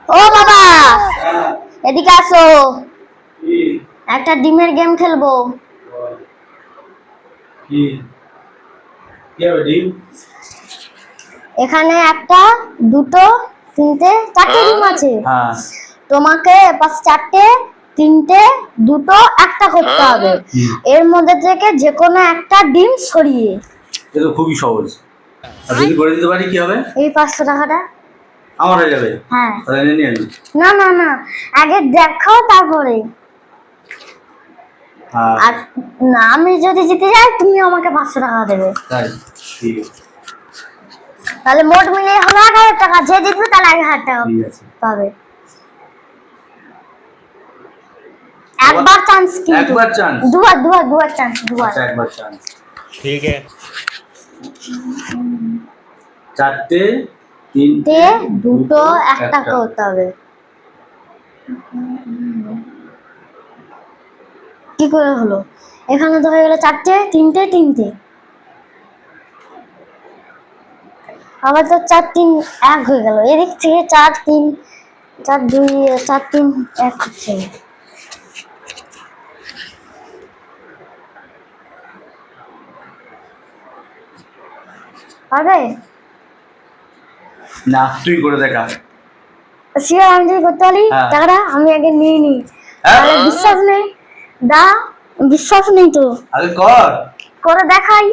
ও বাবা, হ্যাঁ, এদিকে আসো, কি একটা ডিমের গেম খেলবো। কি কি হবে ডিম? এখানে একটা, দুটো, তিনটে, চারটে ডিম আছে। হ্যাঁ, তোমাকে পাঁচ চারটে, তিনটে, দুটো, একটা করতে হবে। এর মধ্যে থেকে যে কোনো একটা ডিম সরিয়ে। এটা তো খুবই সহজ। আর যদি করে দিতে পারি কি হবে? এই 500 টাকাটা। আমার হয়ে যাবে। হ্যাঁ। তাহলে এনে নিয়ে আনি। না না না, আগে দেখাও তারপরে। হ্যাঁ, আর না, আমি যদি জিতে যাই তুমি আমাকে 500 টাকা দেবে। তাই ঠিক আছে। তাহলে মোট মিলিয়ে হলো 1000 টাকা। যে জিতবে তাহলে 1000 টাকা ঠিক আছে। পাবে। একবার চান্স কিন্তু, একবার চান্স। দুবার চান্স, দুবার। আচ্ছা, একবার চান্স। ठीक है। চারটে, তিনটে, তিনটে, দুটো, একটা করতে হবে। কি করে হলো? এখানে তো হয়ে গেল চারটে, তিনটে, তিনটে। আবার তো 4 3 1 হয়ে গেল। এদিক থেকে 4 3 4 2 4 3 1 হচ্ছে। পারবে? না, তুই করে দেখা। শিওর আমি যদি করতে পারি হ্যাঁ। টাকাটা আমি আগে নিয়ে নিই। হ্যাঁ। তাহলে বিশ্বাস নেই। দা, বিশ্বাস নেই তো আরে কর। করে দেখাই।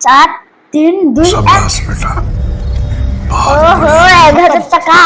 চার তিন দুই এক। शाबाश बेटा। ওহো, 1000 টাকা।